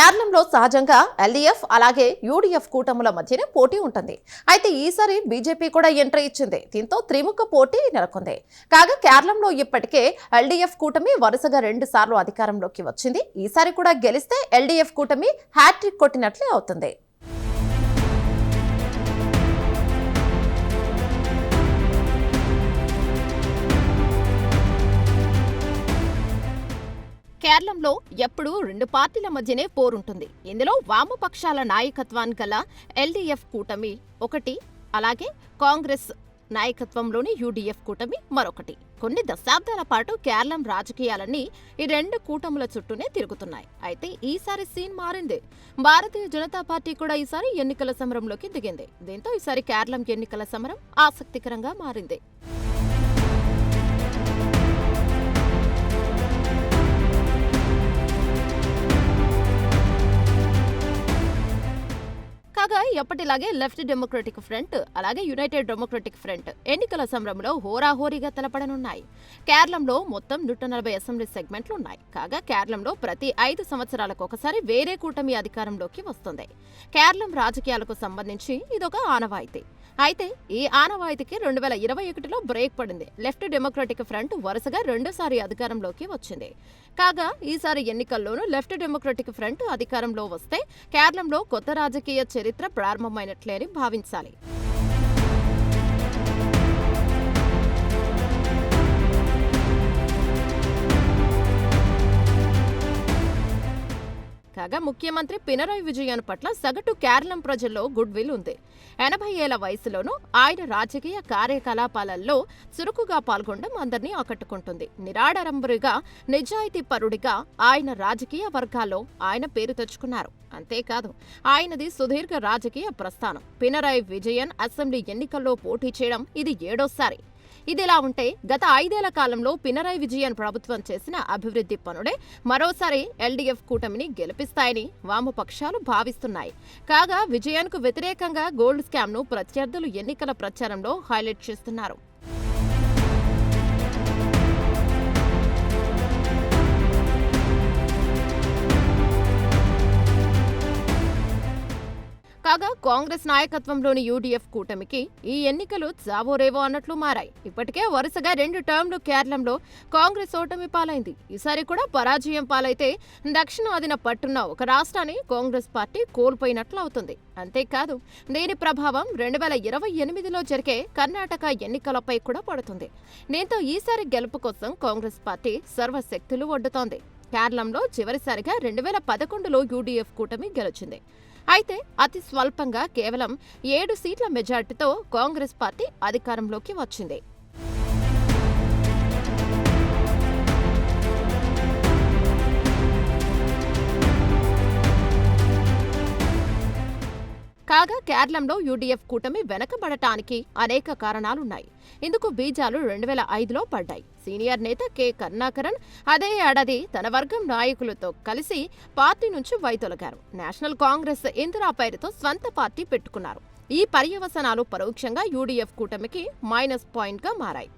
కేరళంలో సహజంగా ఎల్డీఎఫ్ అలాగే యూడీఎఫ్ కూటముల మధ్యనే పోటీ ఉంటుంది. అయితే ఈసారి బీజేపీ కూడా ఎంట్రీ ఇచ్చింది. దీంతో త్రిముఖ పోటీ నెలకొంది. కాగా కేరళంలో ఇప్పటికే ఎల్డీఎఫ్ కూటమి వరుసగా 2 సార్లు అధికారంలోకి వచ్చింది. ఈసారి కూడా గెలిస్తే ఎల్డీఎఫ్ కూటమి హ్యాట్రిక్ కొట్టినట్లే అవుతుంది. కేరళంలో ఎప్పుడూ 2 పార్టీల మధ్యనే పోరుంటుంది. ఇందులో వామపక్షాల నాయకత్వాన్ని గల ఎల్డీఎఫ్ కూటమి ఒకటి, అలాగే కాంగ్రెస్ నాయకత్వంలోని యూడీఎఫ్ కూటమి మరొకటి. కొన్ని దశాబ్దాల పాటు కేరళం రాజకీయాలన్నీ ఈ 2 కూటముల చుట్టూనే తిరుగుతున్నాయి. అయితే ఈసారి సీన్ మారింది. భారతీయ జనతా పార్టీ కూడా ఈసారి ఎన్నికల సమరంలోకి దిగింది. దీంతో ఈసారి కేరళం ఎన్నికల సమరం ఆసక్తికరంగా మారింది. కాగా ఎప్పటిలాగే లెఫ్ట్ డెమోక్రటిక్ ఫ్రంట్ అలాగే యునైటెడ్ డెమోక్రటిక్ ఫ్రంట్ ఎన్నికల సమరంలో హోరాహోరీగా తలపడనున్నాయి. కేరళంలో మొత్తం 140 అసెంబ్లీ సెగ్మెంట్లు ఉన్నాయి. కాగా కేరళంలో ప్రతి 5 సంవత్సరాలకు ఒకసారి వేరే కూటమి అధికారంలోకి వస్తుంది. కేరళం రాజకీయాలకు సంబంధించి ఇదొక ఆనవాయితీ. అయితే ఈ ఆనవాయితీకి 2021లో బ్రేక్ పడింది. లెఫ్ట్ డెమోక్రటిక్ ఫ్రంట్ వరుసగా 2సారి అధికారంలోకి వచ్చింది. కాగా ఈసారి ఎన్నికల్లోనూ లెఫ్ట్ డెమోక్రటిక్ ఫ్రంట్ అధికారంలో వస్తే కేరళంలో కొత్త రాజకీయ చరిత్ర ప్రారంభమైనట్లే అని భావించాలి. కాగా ముఖ్యమంత్రి పినరయ్ విజయన్ పట్ల సగటు కేరళం ప్రజల్లో గుడ్ విల్ ఉంది. 80 ఏళ్ల వయసులోనూ ఆయన రాజకీయ కార్యకలాపాలలో చురుకుగా పాల్గొనడం అందరినీ ఆకట్టుకుంటుంది. నిరాడంబరిగా నిజాయితీ పరుడిగా ఆయన రాజకీయ వర్గాల్లో ఆయన పేరు తెచ్చుకున్నారు. అంతేకాదు ఆయనది సుదీర్ఘ రాజకీయ ప్రస్థానం. పినరయ్ విజయన్ అసెంబ్లీ ఎన్నికల్లో పోటీ చేయడం ఇది 7వసారి. ఇదిలా ఉంటే గత 5 ఏళ్ల కాలంలో పినరయ్ విజయన్ ప్రభుత్వం చేసిన అభివృద్ధి పనులే మరోసారి ఎల్డీఎఫ్ కూటమిని గెలిపిస్తాయని వామపక్షాలు భావిస్తున్నాయి. కాగా విజయన్కు వ్యతిరేకంగా గోల్డ్ స్కామ్ను ప్రత్యర్థులు ఎన్నికల ప్రచారంలో హైలైట్ చేస్తున్నారు. కాగా కాంగ్రెస్ నాయకత్వంలోని యూడీఎఫ్ కూటమికి ఈ ఎన్నికలు చావోరేవో అన్నట్లు మారాయి. ఇప్పటికే వరుసగా 2 టర్మ్లు కేరళంలో కాంగ్రెస్ ఓటమి పాలైంది. ఈసారి కూడా పరాజయం పాలైతే దక్షిణాదిన పట్టున్న ఒక రాష్ట్రాన్ని కాంగ్రెస్ పార్టీ కోల్పోయినట్లు అవుతుంది. అంతేకాదు దీని ప్రభావం 2028లో జరిగే కర్ణాటక ఎన్నికలపై కూడా పడుతుంది. దీంతో ఈసారి గెలుపు కోసం కాంగ్రెస్ పార్టీ సర్వశక్తులు ఒడ్డుతోంది. కేరళంలో చివరిసారిగా 2011లో యూడీఎఫ్ కూటమి గెలిచింది. అయితే అతి స్వల్పంగా కేవలం 7 సీట్ల మెజార్టీతో కాంగ్రెస్ పార్టీ అధికారంలోకి వచ్చింది. కాగా కేరళంలో యూడీఎఫ్ కూటమి వెనకబడటానికి అనేక కారణాలున్నాయి. ఇందుకు బీజాలు 2005లో పడ్డాయి. సీనియర్ నేత కె కరుణాకరన్ అదే ఏడాది తన వర్గం నాయకులతో కలిసి పార్టీ నుంచి వైదొలగారు. నేషనల్ కాంగ్రెస్ ఇందిరా పేరుతో స్వంత పార్టీ పెట్టుకున్నారు. ఈ పర్యవసనాలు పరోక్షంగా యూడీఎఫ్ కూటమికి మైనస్ పాయింట్గా మారాయి.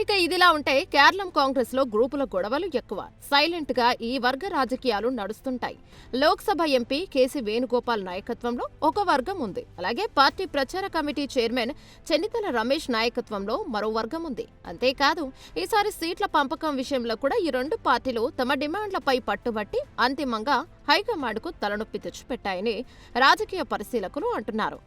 ఇక ఇదిలా ఉంటే కేరళం కాంగ్రెస్ లో గ్రూపుల గొడవలు ఎక్కువ. సైలెంట్ గా ఈ వర్గ రాజకీయాలు నడుస్తుంటాయి. లోక్సభ ఎంపీ కేసీ వేణుగోపాల్ నాయకత్వంలో ఒక వర్గం ఉంది. అలాగే పార్టీ ప్రచార కమిటీ చైర్మన్ చెన్నితల రమేష్ నాయకత్వంలో మరో వర్గం ఉంది. అంతేకాదు ఈసారి సీట్ల పంపకం విషయంలో కూడా ఈ 2 పార్టీలు తమ డిమాండ్లపై పట్టుబట్టి అంతిమంగా హైకమాండ్కు తలనొప్పి తెచ్చిపెట్టాయని రాజకీయ పరిశీలకులు అంటున్నారు.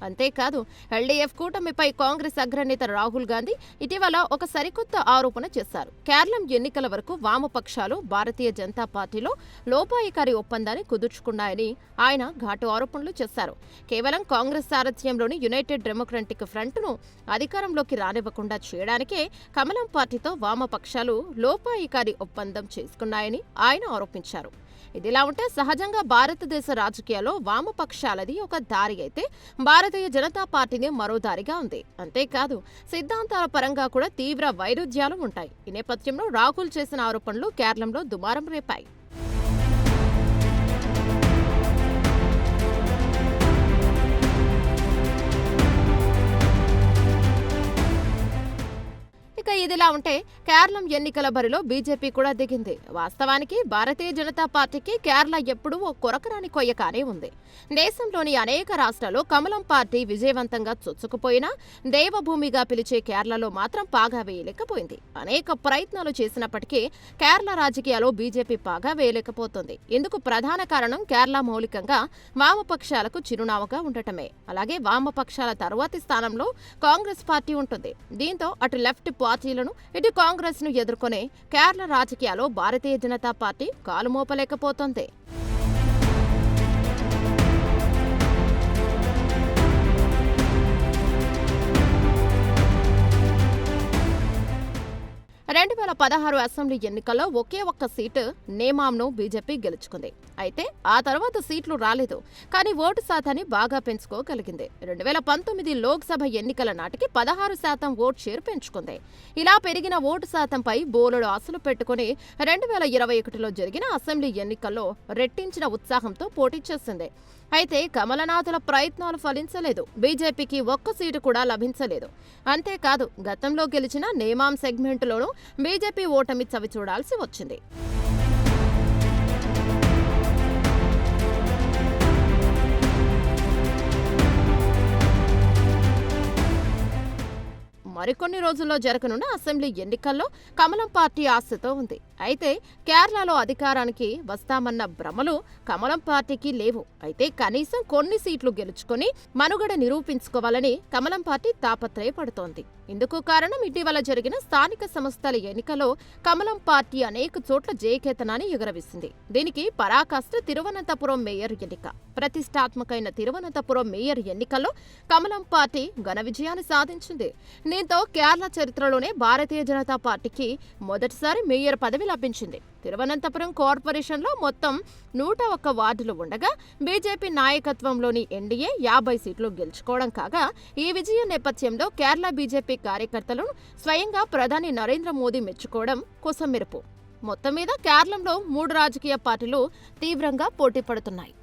అంతేకాదు ఎల్డీఎఫ్ కూటమిపై కాంగ్రెస్ అగ్రనేత రాహుల్ గాంధీ ఇటీవల ఒక సరికొత్త ఆరోపణ చేశారు. కేరళం ఎన్నికల వరకు వామపక్షాలు భారతీయ జనతా పార్టీలో లోపాయికారి ఒప్పందాన్ని కుదుర్చుకున్నాయని ఆయన ఘాటు ఆరోపణలు చేశారు. కేవలం కాంగ్రెస్ సారథ్యంలోని యునైటెడ్ డెమోక్రటిక్ ఫ్రంట్ను అధికారంలోకి రానివ్వకుండా చేయడానికే కమలం పార్టీతో వామపక్షాలు లోపాయికారి ఒప్పందం చేసుకున్నాయని ఆయన ఆరోపించారు. ఇదిలా ఉంటే సహజంగా భారతదేశ రాజకీయాల్లో వామపక్షాలది ఒక దారి అయితే భారతీయ జనతా పార్టీని మరో దారిగా ఉంది. అంతేకాదు సిద్ధాంతాల పరంగా కూడా తీవ్ర వైరుధ్యాలు ఉంటాయి. ఈ నేపథ్యంలో రాహుల్ చేసిన ఆరోపణలు కేరళంలో దుమారం రేపాయి. ఇక ఇదిలా ఉంటే కేరళం ఎన్నికల బరిలో బీజేపీ కూడా దిగింది. వాస్తవానికి భారతీయ జనతా పార్టీకి కేరళ ఎప్పుడూ ఓ కొరకరాని కొయ్యకానే ఉంది. దేశంలోని అనేక రాష్ట్రాల్లో కమలం పార్టీ విజయవంతంగా చొచ్చుకుపోయినా దేవభూమిగా పిలిచే కేరళలో మాత్రం పాగా వేయలేకపోయింది. అనేక ప్రయత్నాలు చేసినప్పటికీ కేరళ రాజకీయాల్లో బీజేపీ పాగా వేయలేకపోతుంది. ఇందుకు ప్రధాన కారణం కేరళ మౌలికంగా వామపక్షాలకు చిరునామాగా ఉండటమే. అలాగే వామపక్షాల తరువాతి స్థానంలో కాంగ్రెస్ పార్టీ ఉంటుంది. దీంతో అటు లెఫ్ట్ పార్టీలను ఇటు కాంగ్రెస్ ను ఎదుర్కొనే కేరళ రాజకీయాల్లో భారతీయ జనతా పార్టీ కాలుమోపలేకపోతోంది. రెండు 2016 అసెంబ్లీ ఎన్నికల్లో ఒకే ఒక్క సీటు నేమాంను బీజేపీ గెలుచుకుంది. అయితే ఆ తర్వాత సీట్లు రాలేదు. కానీ ఓటు శాతాన్ని బాగా పెంచుకోగలిగింది. 2019 లోక్సభ ఎన్నికల నాటికి 16% ఓటు షేర్ పెంచుకుంది. ఇలా పెరిగిన ఓటు శాతంపై బోలెడు ఆశలు పెట్టుకుని 2021లో జరిగిన అసెంబ్లీ ఎన్నికల్లో రెట్టించిన ఉత్సాహంతో పోటీ చేసింది. అయితే కమలనాథుల ప్రయత్నాలు ఫలించలేదు. బీజేపీకి ఒక్క సీటు కూడా లభించలేదు. అంతేకాదు గతంలో గెలిచిన నేమాం సెగ్మెంటులోనూ బీజేపీ ఓటమి చవి చూడాల్సి వచ్చింది. మరికొన్ని రోజుల్లో జరగనున్న అసెంబ్లీ ఎన్నికల్లో కమలం పార్టీ ఆశతో ఉంది. అయితే కేరళలో అధికారానికి వస్తామన్న భ్రమలు కమలం పార్టీకి లేవు. అయితే కనీసం కొన్ని సీట్లు గెలుచుకొని మనుగడ నిరూపించుకోవాలని కమలం పార్టీ తాపత్రయపడుతోంది. ఇందుకు కారణం ఇటీవల జరిగిన స్థానిక సంస్థల ఎన్నికలో కమలం పార్టీ అనేక చోట్ల జయకేతనాన్ని ఎగురవేసింది. దీనికి పరాకాష్ట తిరువనంతపురం మేయర్ ఎన్నిక. ప్రతిష్టాత్మకమైన తిరువనంతపురం మేయర్ ఎన్నికల్లో కమలం పార్టీ ఘన విజయాన్ని సాధించింది. దీంతో కేరళ చరిత్రలోనే భారతీయ జనతా పార్టీకి మొదటిసారి మేయర్ పదవి లభించింది. తిరువనంతపురం కార్పొరేషన్లో మొత్తం 101 వార్డులు ఉండగా బీజేపీ నాయకత్వంలోని ఎన్డీఏ 50 సీట్లు గెలుచుకోవడం కాగా ఈ విజయం నేపథ్యంలో కేరళ బీజేపీ కార్యకర్తలను స్వయంగా ప్రధాని నరేంద్ర మోదీ మెచ్చుకోవడం కొసమెరుపు. మొత్తం మీద కేరళంలో 3 రాజకీయ పార్టీలు తీవ్రంగా పోటీ పడుతున్నాయి.